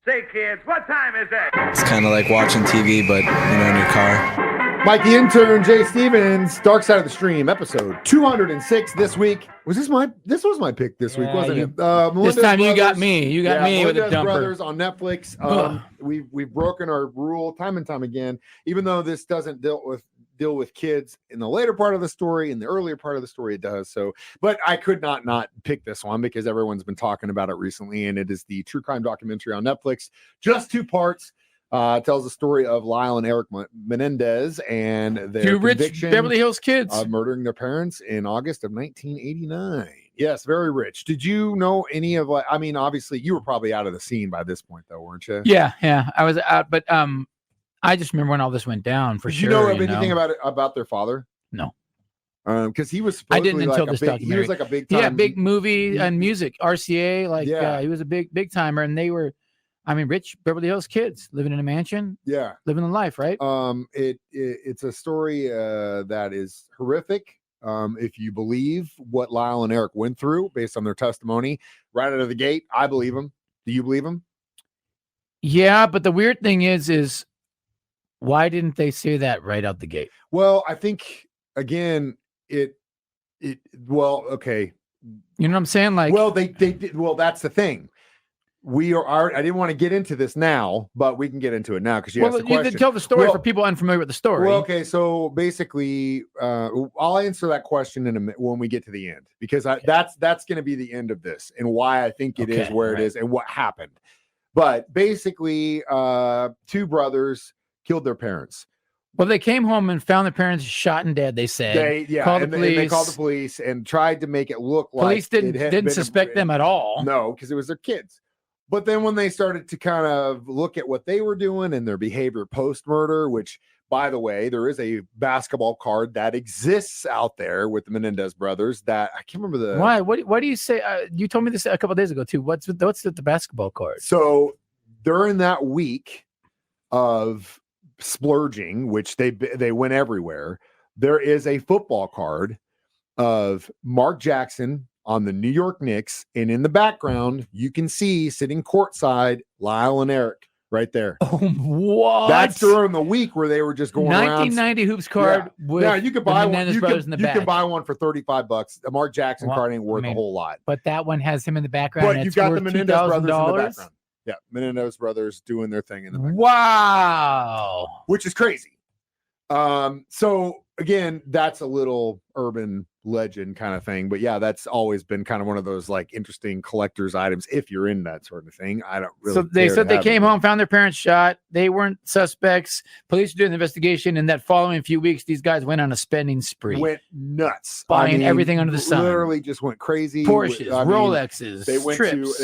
Say, kids, what time is it? It's kind of like watching TV, but, in your car. Mike the Intern, Jay Stevens, Dark Side of the Stream, episode 206 this week. This was my pick this week, wasn't it? This time you got me. You got me with a Menendez dumper. Brothers on Netflix. We've broken our rule time and time again, even though this doesn't deal with kids in the later part of the story. In the earlier part of the story, it does. So, but I could not pick this one because everyone's been talking about it recently, and it is the true crime documentary on Netflix. Just 2 parts. Tells the story of Lyle and Eric Menendez and their rich Beverly Hills kids of murdering their parents in August of 1989. Yes, very rich. Did you know any of obviously you were probably out of the scene by this point, though, weren't you? Yeah, I was out, but I just remember when all this went down for Did sure. You know anything about their father? No. Because he was I didn't like until this documentary. He was like a big time, big movie and music RCA. He was a big timer, and they were. Rich Beverly Hills kids living in a mansion. Yeah. Living the life, right? It's a story that is horrific. If you believe what Lyle and Eric went through based on their testimony right out of the gate, I believe them. Do you believe them? Yeah, but the weird thing is why didn't they say that right out the gate? Well, I think again, okay. You know what I'm saying? They did. Well, that's the thing. I didn't want to get into this now, but we can get into it now because you asked the question. You can tell the story for people unfamiliar with the story. Well, okay, so basically, I'll answer that question when we get to the end because that's going to be the end of this and why I think it is where it is and what happened. But basically, 2 brothers killed their parents. Well, they came home and found their parents shot and dead. They said they called the police and tried to make it look like police didn't suspect them at all. No, because it was their kids. But then when they started to kind of look at what they were doing and their behavior post-murder, which, by the way, there is a basketball card that exists out there with the Menendez brothers that I can't remember the... Why? What do you say? You told me this a couple of days ago, too. What's with the basketball card? So during that week of splurging, which they went everywhere, there is a football card of Mark Jackson on the New York Knicks, and in the background, you can see sitting courtside Lyle and Eric right there. Oh, what? That's during the week where they were just going 1990 around. hoops card. Yeah. With now you could buy one. You can buy one for $35. A Mark Jackson card ain't worth a whole lot. But that one has him in the background. But you got the Menendez brothers in the background. Yeah, Menendez brothers doing their thing in the background. Wow, which is crazy. So again, that's a little urban legend kind of thing, but yeah, that's always been kind of one of those like interesting collector's items if you're in that sort of thing. I don't really. So they said they came home, found their parents shot. They weren't suspects. Police were doing the investigation, and that following few weeks, these guys went on a spending spree. Went nuts, buying everything under the sun. Literally, just went crazy. Porsches, Rolexes. They went trips.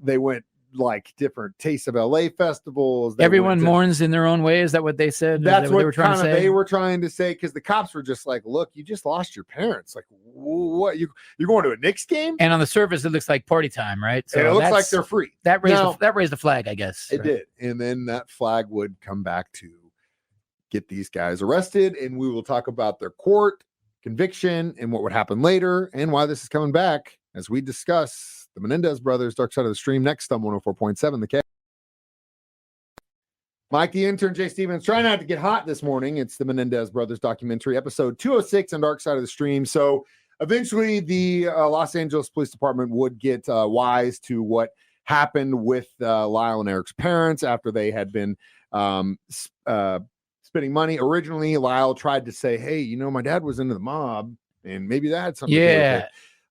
They went like different Taste of LA festivals. Everyone mourns in their own way. Is that what they said? That's what they were trying to say. They were trying to say because the cops were just like, "Look, you just lost your parents. Like, what? You're going to a Knicks game?" And on the surface, it looks like party time, right? So and it looks like they're free. That raised the flag, I guess. It did, and then that flag would come back to get these guys arrested, and we will talk about their court conviction and what would happen later, and why this is coming back as we discuss the Menendez brothers, Dark Side of the Stream, next on 104.7 The K. Mike the Intern, Jay Stevens, trying not to get hot this morning. It's the Menendez brothers documentary, episode 206 on Dark Side of the Stream. So eventually the Los Angeles Police Department would get wise to what happened with Lyle and Eric's parents after they had been spending money. Originally, Lyle tried to say, hey, my dad was into the mob, and maybe that had something to do with it.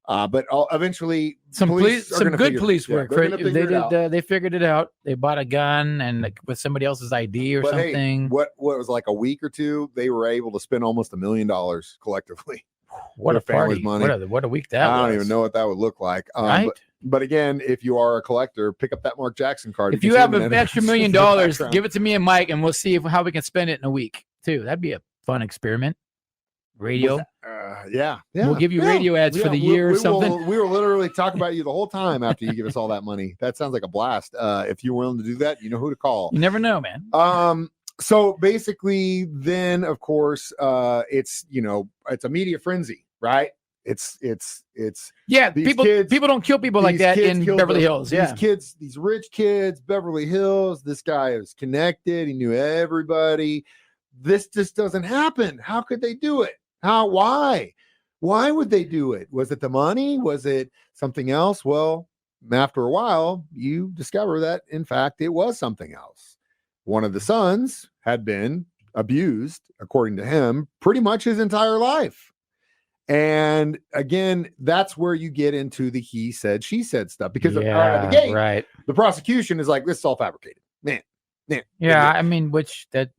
But eventually, some good police work. They figured it out. They bought a gun and with somebody else's ID or something. Hey, what was like a week or two? They were able to spend almost $1 million collectively. What a family's party! Money. What a week that was. I don't even know what that would look like. Right? But again, if you are a collector, pick up that Mark Jackson card. If you have an extra $1 million, give it to me and Mike, and we'll see how we can spend it in a week too. That'd be a fun experiment. Radio. Yeah. We'll give you radio ads for the year or something. We will literally talk about you the whole time after you give us all that money. That sounds like a blast. If you're willing to do that, you know who to call. You never know, man. So basically, then of course, it's a media frenzy, right? It's Yeah, these people kids- don't kill people like these that kids in killed Beverly the- Hills. These Yeah. kids, these rich kids, Beverly Hills. This guy is connected. He knew everybody. This just doesn't happen. How could they do it? Why? Why would they do it? Was it the money? Was it something else? Well, after a while, you discover that in fact it was something else. One of the sons had been abused, according to him, pretty much his entire life. And again, that's where you get into the he said, she said stuff, because out of the gate, right. the prosecution is like, this is all fabricated. Man. Yeah, I mean, which that,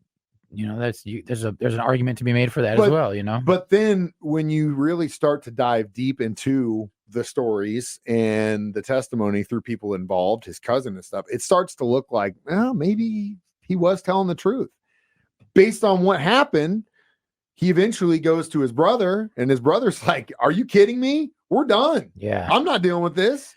there's an argument to be made for that as well, But then when you really start to dive deep into the stories and the testimony through people involved, his cousin and stuff, it starts to look like, well, maybe he was telling the truth. Based on what happened, he eventually goes to his brother, and his brother's like, are you kidding me? We're done. Yeah. I'm not dealing with this.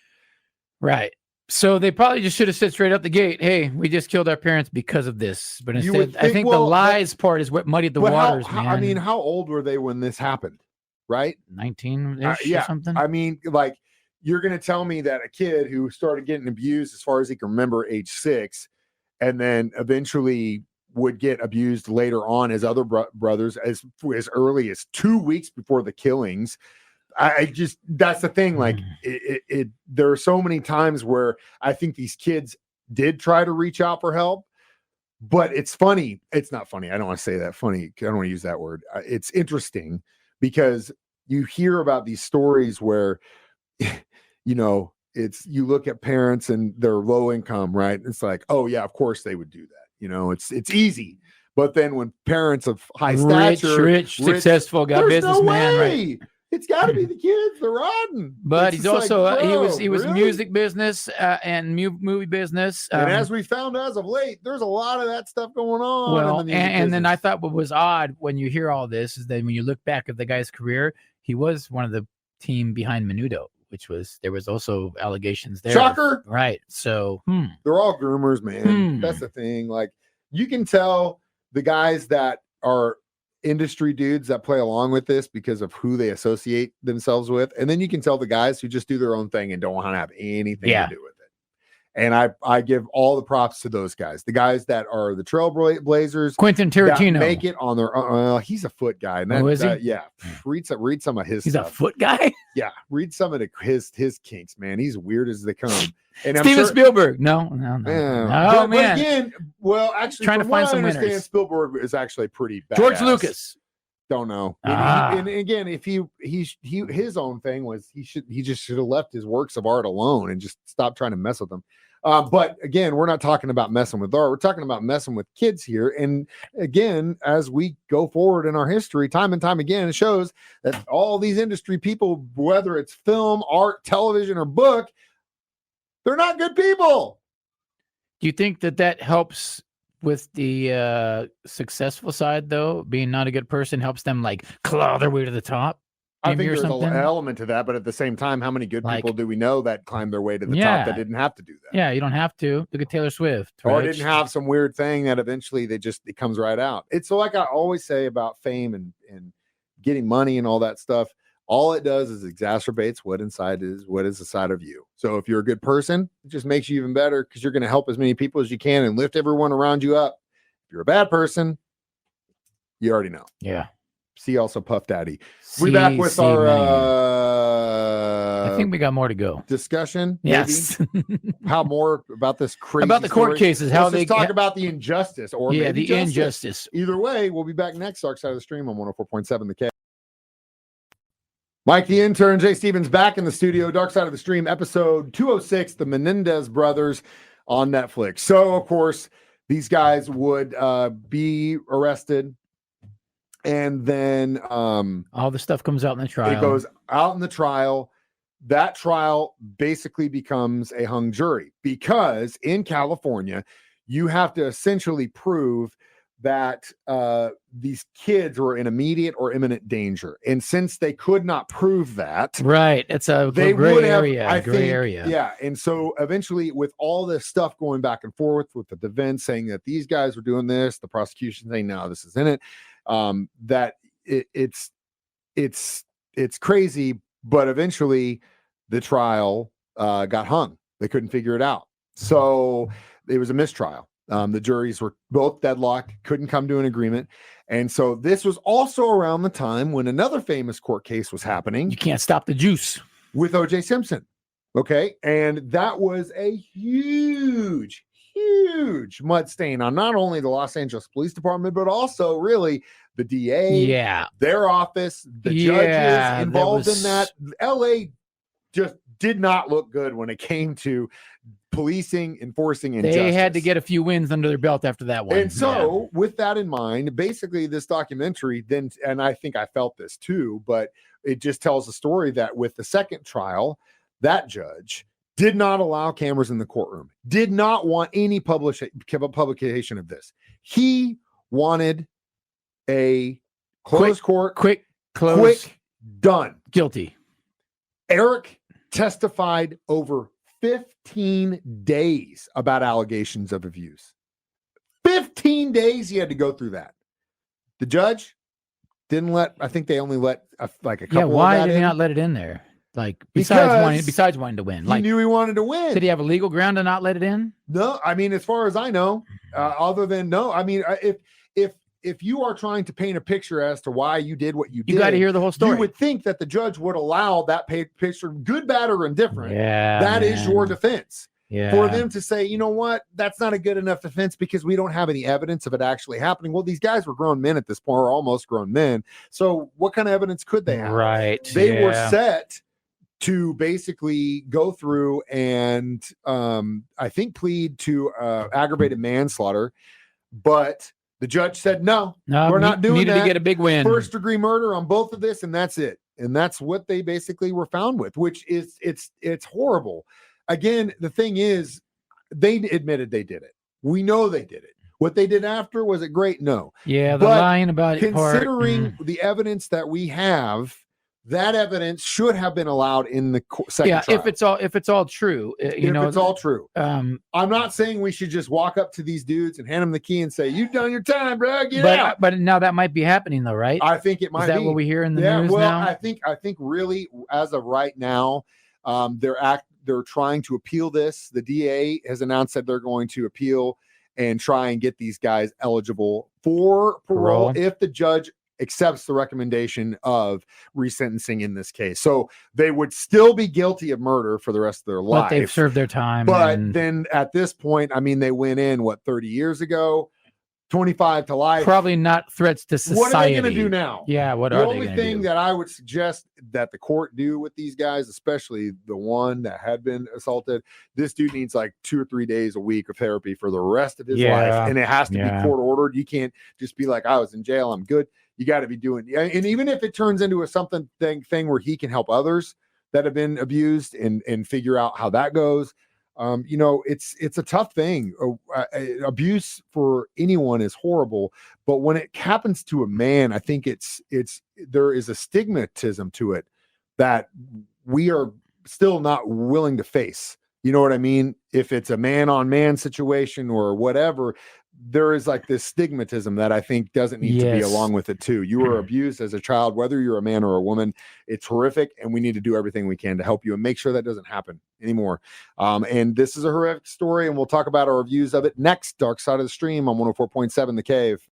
Right. So they probably just should have said straight out the gate, hey, we just killed our parents because of this. But instead, I think the lies part is what muddied the waters, man. I mean, how old were they when this happened? Right? 19-ish or something? I mean, like, you're going to tell me that a kid who started getting abused as far as he can remember, age 6, and then eventually would get abused later on as other brothers as early as 2 weeks before the killings. I just, that's the thing. Like there are so many times where I think these kids did try to reach out for help, but it's funny. It's not funny. I don't want to say that funny. I don't want to use that word. It's interesting because you hear about these stories where, you look at parents and they're low income, right? It's like, oh yeah, of course they would do that. It's easy. But then when parents of high stature, rich, successful, got businessman, right? It's got to be the kids. They're rotten. But it's he's also like, he was really? Music business and movie business. And as we found as of late, there's a lot of that stuff going on. Well, in the and then I thought what was odd when you hear all this is that when you look back at the guy's career, he was one of the team behind Menudo, there was also allegations there. Shocker. Right. So they're all groomers, man. That's the thing. Like, you can tell the guys that are industry dudes that play along with this because of who they associate themselves with. And then you can tell the guys who just do their own thing and don't want to have anything to do with it. And I give all the props to those guys. The guys that are the trailblazers, Quentin Tarantino, make it on their own. He's a foot guy. And is he? Yeah. Read some of his He's stuff. a foot guy? Yeah. Read some of his kinks, man. He's weird as they come. And Steven Spielberg. No. But Man. again, well, actually, Trying to find some winners. winners. Spielberg is actually pretty bad. George Lucas. Don't know. And again, if he his own thing was he just should have left his works of art alone and just stopped trying to mess with them. But again, we're not talking about messing with art. We're talking about messing with kids here. And again, as we go forward in our history, time and time again, it shows that all these industry people, whether it's film, art, television, or book, they're not good people. Do you think that helps with the successful side, though? Being not a good person helps them like claw their way to the top? I think there's an element to that, but at the same time, how many good people do we know that climbed their way to the top that didn't have to do that? Yeah, you don't have to. Look at Taylor Swift. Or didn't have some weird thing that eventually it comes right out. It's like I always say about fame and getting money and all that stuff. All it does is exacerbates what is inside of you. So if you're a good person, it just makes you even better because you're going to help as many people as you can and lift everyone around you up. If you're a bad person, you already know. Yeah. See also Puff Daddy. We're back with our I think we got more to go. Discussion. Yes. How more about this crazy about the court cases, how they talk about the injustice or maybe the injustice. Either way, we'll be back next. Dark Side of the Stream on 104.7 The K. Mike the Intern, Jay Stevens back in the studio. Dark Side of the Stream, episode 206, The Menendez Brothers on Netflix. So, of course, these guys would be arrested. And then all the stuff comes out in the trial. It goes out in the trial. That trial basically becomes a hung jury because in California, you have to essentially prove that these kids were in immediate or imminent danger. And since they could not prove that, right, it's a gray area. Yeah. And so eventually, with all this stuff going back and forth with the defense saying that these guys were doing this, the prosecution saying, no, this isn't it. That it's crazy, but eventually the trial got hung. They couldn't figure it out. So it was a mistrial. The juries were both deadlocked, couldn't come to an agreement. And so this was also around the time when another famous court case was happening. You can't stop the juice. With O.J. Simpson. Okay. And that was a huge mud stain on not only the Los Angeles Police Department, but also really the DA, their office, the judges involved in that. LA just did not look good when it came to policing, enforcing injustice. They had to get a few wins under their belt after that one. And so with that in mind, basically this documentary then, and I think I felt this too, but it just tells a story that with the second trial, that judge did not allow cameras in the courtroom, did not want any publication of this. He wanted a closed court, quick, done. Guilty. Eric testified over 15 days about allegations of abuse. 15 days he had to go through that. The judge didn't let, I think they only let a couple why of that did he in. not let it in there? Like besides wanting to win. He Like, knew he wanted to win. did he have a legal ground to not let it in? No, I mean, as far as I know, other than no, I mean, if you are trying to paint a picture as to why you did what you did, You got to hear the whole story. You would think that the judge would allow that picture, good, bad, or indifferent. Yeah, that is your defense. Yeah. For them to say, you know what, that's not a good enough defense because we don't have any evidence of it actually happening. Well, these guys were grown men at this point, or almost grown men. So what kind of evidence could they have? Right. They were set to basically go through and I think plead to aggravated manslaughter, but the judge said, no, we're not doing needed that. to get a big win. First degree murder on both of this, and that's it. And that's what they basically were found with, which is it's horrible. Again, the thing is, they admitted they did it. We know they did it. What they did after, was it great? No. Yeah, the lying about it part. Considering the evidence that we have, that evidence should have been allowed in the second trial. if it's all true, it's all true. I'm not saying we should just walk up to these dudes and hand them the key and say, "You've done your time, bro. Get out." But now that might be happening, though, right? I think it might. Is that be what we hear in the news now? I think really, as of right now, they're trying to appeal this. The DA has announced that they're going to appeal and try and get these guys eligible for parole if the judge accepts the recommendation of resentencing in this case. So they would still be guilty of murder for the rest of their life. But they've served their time. But then at this point, I mean, they went in 30 years ago, 25 to life. Probably not threats to society. What are they going to do now? Yeah, what the are they only going to do? thing that I would suggest that the court do with these guys, especially the one that had been assaulted, this dude needs like 2 or 3 days a week of therapy for the rest of his life, and it has to be court ordered. You can't just be like, I was in jail, I'm good. You got to be doing, and even if it turns into a thing where he can help others that have been abused and figure out how that goes. It's a tough thing. Abuse for anyone is horrible, but when it happens to a man, I think there is a stigmatism to it that we are still not willing to face. You know what I mean? If it's a man on man situation or whatever, there is like this stigmatism that I think doesn't need to be along with it too. You were abused as a child, whether you're a man or a woman. It's horrific, and we need to do everything we can to help you and make sure that doesn't happen anymore. And this is a horrific story, and we'll talk about our reviews of it next. Dark Side of the Stream on 104.7 The Cave.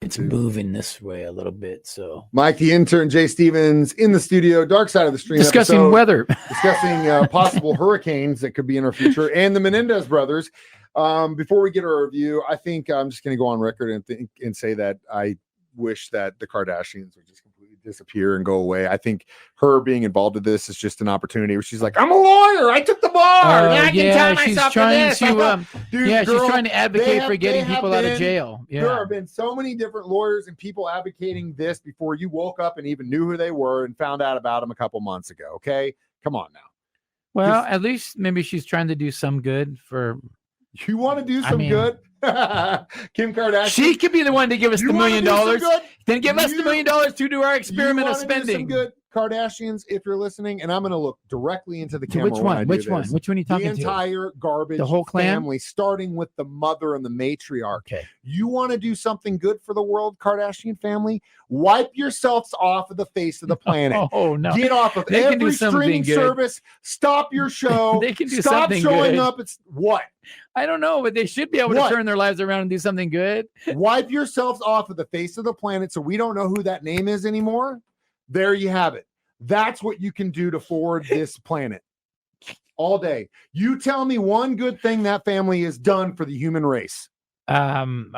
It's moving this way a little bit. So Mike, the intern, Jay Stevens in the studio, Dark Side of the Stream. Discussing weather. Discussing possible hurricanes that could be in our future, and the Menendez brothers. Before we get our review, I think I'm just going to go on record and say that I wish that the Kardashians would just completely disappear and go away. I think her being involved in this is just an opportunity where she's like, I'm a lawyer. I took the bar. I can tell myself trying to she's trying to advocate for getting people out of jail. Yeah. There have been so many different lawyers and people advocating this before you woke up and even knew who they were and found out about them a couple months ago. Okay. Come on now. Well, at least maybe she's trying to do some good for. You want to do some good? Kim Kardashian. She could be the one to give us the $1 million. Then give us the $1 million to do our experiment of spending. Kardashians, if you're listening, and I'm going to look directly into the camera. Which one? Which one? This. Which one are you talking the entire garbage the whole clan? family, starting with the mother and the matriarch. Okay. You want to do something good for the world, Kardashian family? Wipe yourselves off of the face of the planet. Oh, no. Get off of every streaming service. Stop your show. They can do Stop something showing good. up. It's what? I don't know, but they should be able to turn their lives around and do something good. Wipe yourselves off of the face of the planet so we don't know who that name is anymore. There you have it. That's what you can do to forward this planet all day. You tell me one good thing that family has done for the human race. I'm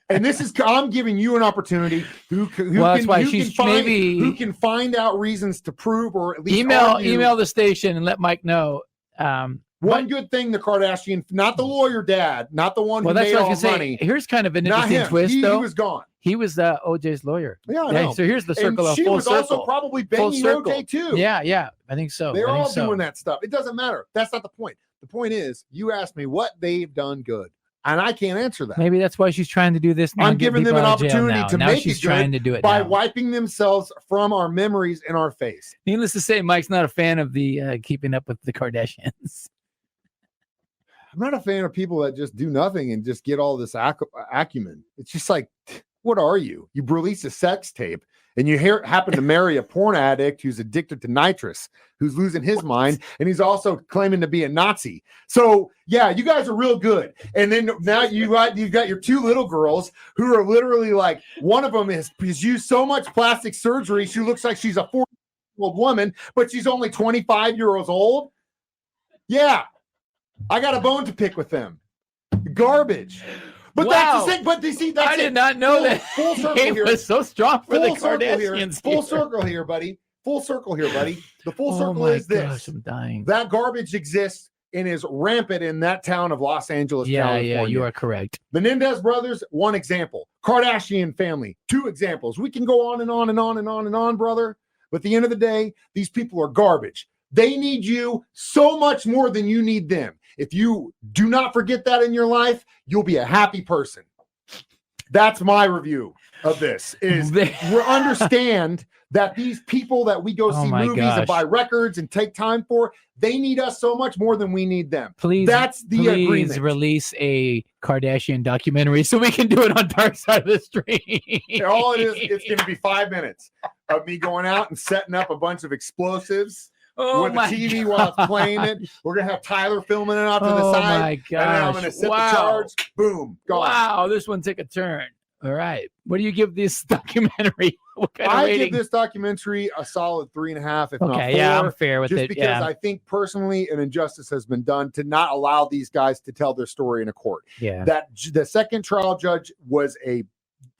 and this is, I'm giving you an opportunity who can find out reasons to prove, or at least email the station and let Mike know. One good thing the Kardashian, not the lawyer dad, not the one who made all the money. Here's kind of an interesting twist, though. He was gone. He was OJ's lawyer. Yeah, I know. So here's the circle of full circle. She was also probably banging OJ too. Yeah, I think so. They're all doing that stuff. It doesn't matter. That's not the point. The point is, you asked me what they've done good, and I can't answer that. Maybe that's why she's trying to do this now. I'm giving them an opportunity to make she's it good trying to do it by now. wiping themselves from our memories in our face. Needless to say, Mike's not a fan of the keeping up with the Kardashians. I'm not a fan of people that just do nothing and just get all this acumen. It's just like, what are you? You release a sex tape and you happen to marry a porn addict who's addicted to nitrous, who's losing his mind, and he's also claiming to be a Nazi. So yeah, you guys are real good. And then now you've got your two little girls who are literally like, one of them has used so much plastic surgery, she looks like she's a 40-year-old woman, but she's only 25 years old. Yeah. I got a bone to pick with them. Garbage. But that's the thing. But you see, that's I did not know that. Full circle here. Was so strong for the Kardashians. Full circle here, buddy. Full circle here, buddy. The full circle is this. Gosh, I'm dying. That garbage exists and is rampant in that town of Los Angeles, California. Yeah, you are correct. Menendez brothers, one example. Kardashian family, two examples. We can go on and on and on and on and on, brother. But at the end of the day, these people are garbage. They need you so much more than you need them. If you do not forget that in your life, you'll be a happy person. That's my review of this. Is we understand that these people that we go see movies and buy records and take time for, they need us so much more than we need them. That's the agreement. Please release a Kardashian documentary so we can do it on Dark Side of the Street. All it is, it's going to be 5 minutes of me going out and setting up a bunch of explosives. With the TV while it's playing it. We're going to have Tyler filming it off to the side. Oh, my gosh. And then I'm going to set the charge. Boom. Gone. Wow, this one took a turn. All right. What do you give this documentary? What kind of rating? I give this documentary a solid 3.5, if not 4. Yeah, I'm fair with it. Just because I think personally an injustice has been done to not allow these guys to tell their story in a court. Yeah. That the second trial judge was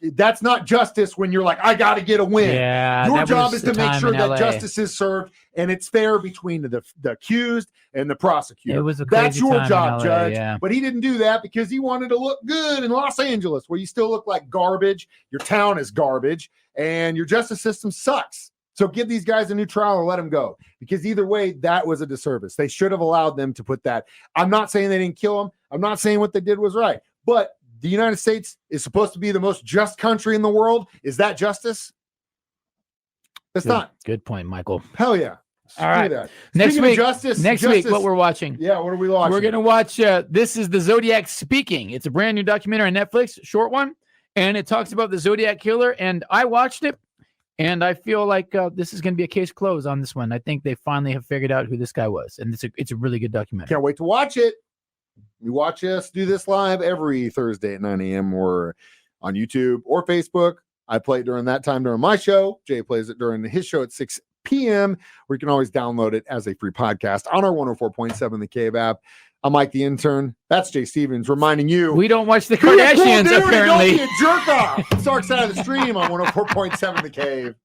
that's not justice when you're like, I got to get a win. Yeah, your job is to make sure that justice is served and it's fair between the accused and the prosecutor. It was a That's your job, Judge. Yeah. But he didn't do that because he wanted to look good in Los Angeles, where you still look like garbage. Your town is garbage and your justice system sucks. So give these guys a new trial or let them go, because either way, that was a disservice. They should have allowed them to put that. I'm not saying they didn't kill him. I'm not saying what they did was right, but the United States is supposed to be the most just country in the world. Is that justice? It's not. Good point, Michael. Hell yeah. All right. That. Next week, justice, week, what we're watching. Yeah, what are we watching? We're going to watch This is the Zodiac Speaking. It's a brand new documentary on Netflix, short one, and it talks about the Zodiac Killer, and I watched it, and I feel like this is going to be a case closed on this one. I think they finally have figured out who this guy was, and it's a really good documentary. Can't wait to watch it. You watch us do this live every Thursday at 9 a.m. or on YouTube or Facebook. I play it during that time during my show. Jay plays it during his show at 6 p.m. where you can always download it as a free podcast on our 104.7 The Cave app. I'm Mike the Intern. That's Jay Stevens reminding you. We don't watch the Kardashians, apparently. Don't be a jerk off. It's Dark Side of the Stream on 104.7 The Cave.